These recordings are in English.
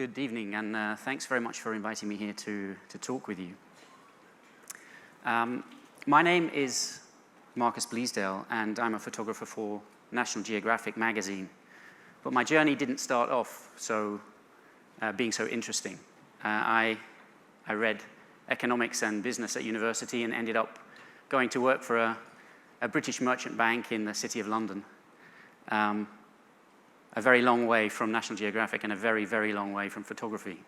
Good evening, and thanks very much for inviting me here to talk with you. My name is Marcus Bleasdale, and I'm a photographer for National Geographic Magazine. But my journey didn't start off being so interesting. I read economics and business at university and ended up going to work for a British merchant bank in the City of London. A very long way from National Geographic and a very, very long way from photography.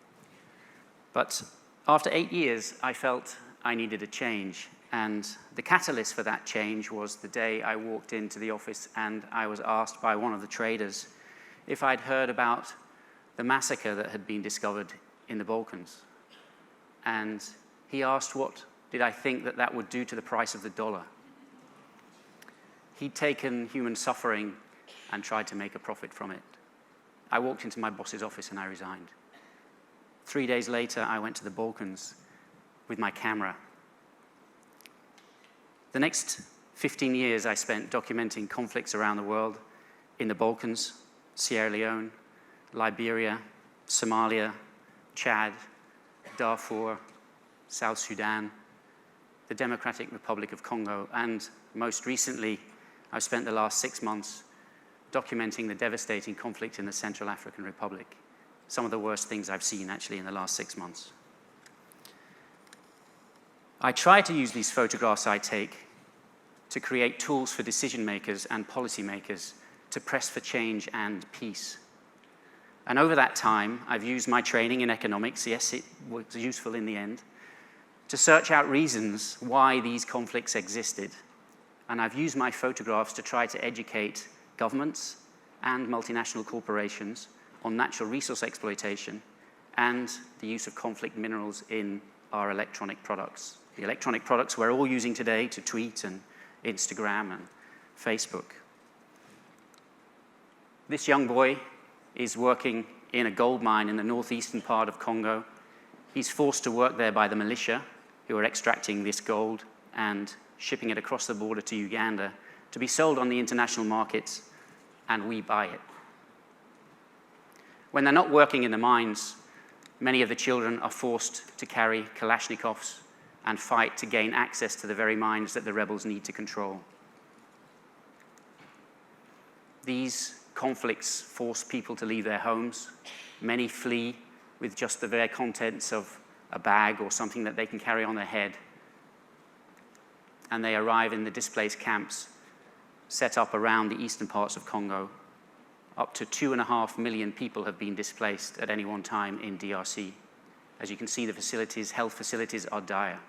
But after 8 years, I felt I needed a change. And the catalyst for that change was the day I walked into the office and I was asked by one of the traders if I'd heard about the massacre that had been discovered in the Balkans. And he asked what did I think that would do to the price of the dollar. He'd taken human suffering and tried to make a profit from it. I walked into my boss's office and I resigned. 3 days later, I went to the Balkans with my camera. The next 15 years I spent documenting conflicts around the world in the Balkans, Sierra Leone, Liberia, Somalia, Chad, Darfur, South Sudan, the Democratic Republic of Congo, and most recently, I've spent the last 6 months documenting the devastating conflict in the Central African Republic. Some of the worst things I've seen, actually, in the last 6 months. I try to use these photographs I take to create tools for decision makers and policy makers to press for change and peace. And over that time, I've used my training in economics, yes, it was useful in the end, to search out reasons why these conflicts existed. And I've used my photographs to try to educate governments and multinational corporations on natural resource exploitation and the use of conflict minerals in our electronic products. The electronic products we're all using today to tweet and Instagram and Facebook. This young boy is working in a gold mine in the northeastern part of Congo. He's forced to work there by the militia who are extracting this gold and shipping it across the border to Uganda to be sold on the international markets, and we buy it. When they're not working in the mines, many of the children are forced to carry Kalashnikovs and fight to gain access to the very mines that the rebels need to control. These conflicts force people to leave their homes. Many flee with just the bare contents of a bag or something that they can carry on their head. And they arrive in the displaced camps set up around the eastern parts of Congo. Up to 2.5 million people have been displaced at any one time in DRC. As you can see, the facilities, health facilities are dire.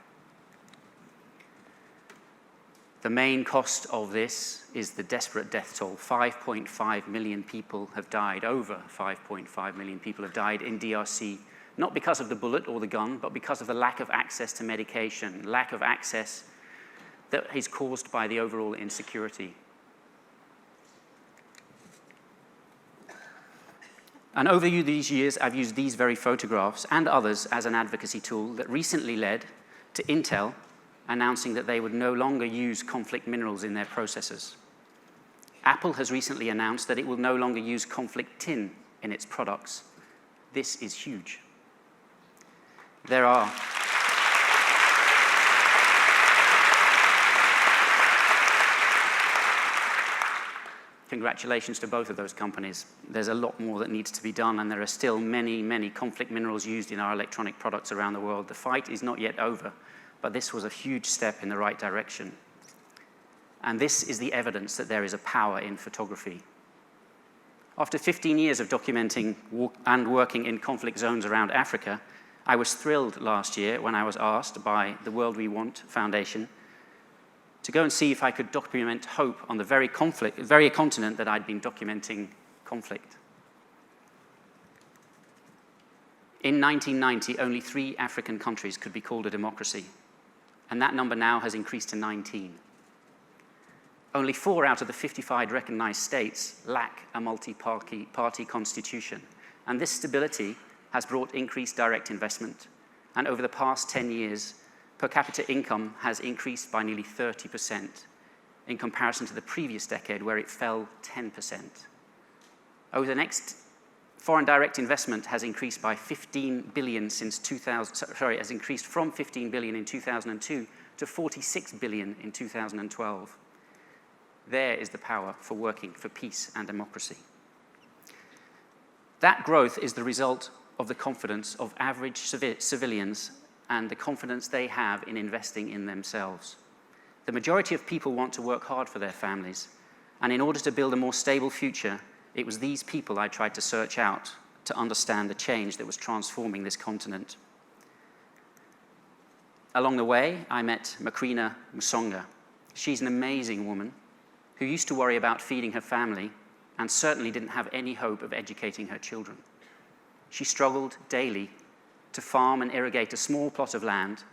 The main cost of this is the desperate death toll. 5.5 million people have died, over 5.5 million people have died in DRC, not because of the bullet or the gun, but because of the lack of access to medication, lack of access that is caused by the overall insecurity. And over these years, I've used these very photographs and others as an advocacy tool that recently led to Intel announcing that they would no longer use conflict minerals in their processors. Apple has recently announced that it will no longer use conflict tin in its products. This is huge. There are congratulations to both of those companies. There's a lot more that needs to be done, and there are still many, many conflict minerals used in our electronic products around the world. The fight is not yet over, but this was a huge step in the right direction. And this is the evidence that there is a power in photography. After 15 years of documenting and working in conflict zones around Africa, I was thrilled last year when I was asked by the World We Want Foundation to go and see if I could document hope on the very continent that I'd been documenting conflict. In 1990, only 3 African countries could be called a democracy, and that number now has increased to 19. Only 4 out of the 55 recognized states lack a multi-party constitution, and this stability has brought increased direct investment, and over the past 10 years, per capita income has increased by nearly 30% in comparison to the previous decade where it fell 10%. Over the next Foreign direct investment has increased by 15 billion since 2000, has increased from 15 billion in 2002 to 46 billion in 2012. There is the power for working for peace and democracy. That growth is the result of the confidence of average civilians and the confidence they have in investing in themselves. The majority of people want to work hard for their families, and in order to build a more stable future, it was these people I tried to search out to understand the change that was transforming this continent. Along the way, I met Macrina Musonga. She's an amazing woman who used to worry about feeding her family and certainly didn't have any hope of educating her children. She struggled daily to farm and irrigate a small plot of land,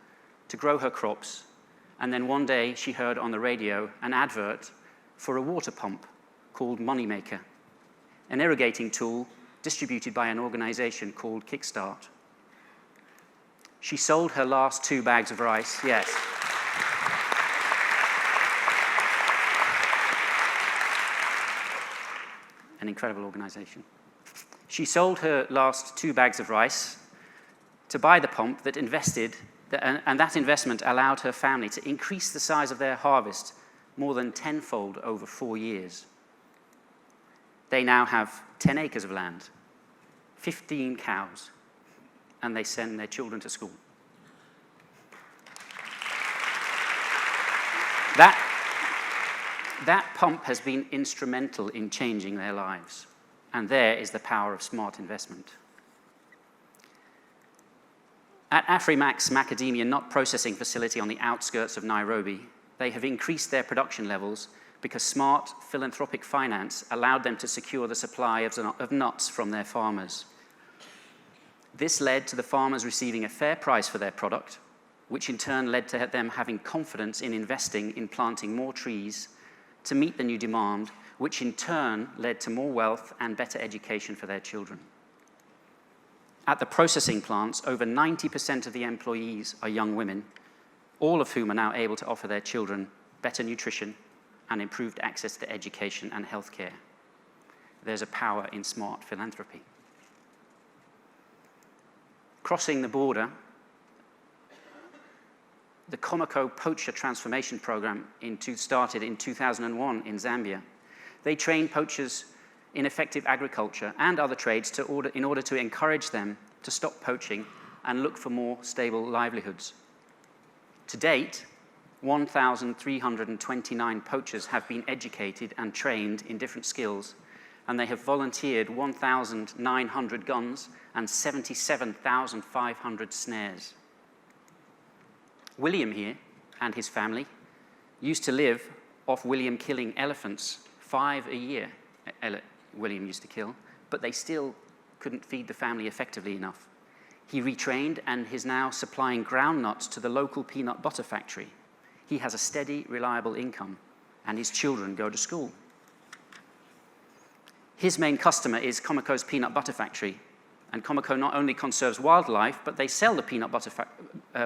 to grow her crops, and then one day she heard on the radio an advert for a water pump called Moneymaker, an irrigating tool distributed by an organization called Kickstart. She sold her last 2 bags of rice, yes. An incredible organization. She sold her last 2 bags of rice to buy the pump that invested, and that investment allowed her family to increase the size of their harvest more than tenfold over 4 years. They now have 10 acres of land, 15 cows, and they send their children to school. That pump has been instrumental in changing their lives, and there is the power of smart investment. At Afrimax Macadamia Nut Processing Facility on the outskirts of Nairobi, they have increased their production levels because smart philanthropic finance allowed them to secure the supply of nuts from their farmers. This led to the farmers receiving a fair price for their product, which in turn led to them having confidence in investing in planting more trees to meet the new demand, which in turn led to more wealth and better education for their children. At the processing plants, over 90% of the employees are young women, all of whom are now able to offer their children better nutrition and improved access to education and healthcare. There's a power in smart philanthropy. Crossing the border, the Komoko Poacher Transformation Program started in 2001 in Zambia. They train poachers in effective agriculture and other trades in order to encourage them to stop poaching and look for more stable livelihoods. To date, 1,329 poachers have been educated and trained in different skills, and they have volunteered 1,900 guns and 77,500 snares. William here and his family used to live off William killing elephants, 5 a year. William used to kill, but they still couldn't feed the family effectively enough. He retrained and is now supplying ground nuts to the local peanut butter factory. He has a steady, reliable income, and his children go to school. His main customer is Komoko's peanut butter factory, and Komoko not only conserves wildlife, but they sell the peanut butter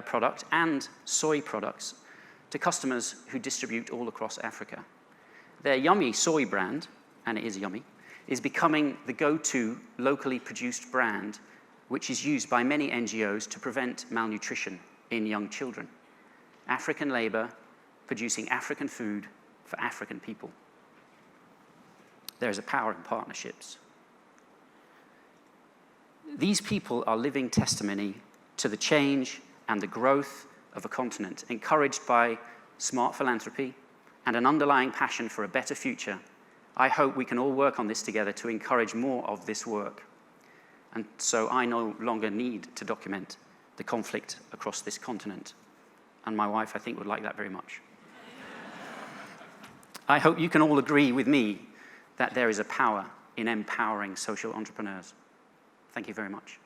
product and soy products to customers who distribute all across Africa. Their Yummy soy brand, and it is yummy, is becoming the go-to locally produced brand, which is used by many NGOs to prevent malnutrition in young children. African labor producing African food for African people. There is a power in partnerships. These people are living testimony to the change and the growth of a continent, encouraged by smart philanthropy and an underlying passion for a better future. I hope we can all work on this together to encourage more of this work. And so I no longer need to document the conflict across this continent. And my wife, I think, would like that very much. I hope you can all agree with me that there is a power in empowering social entrepreneurs. Thank you very much.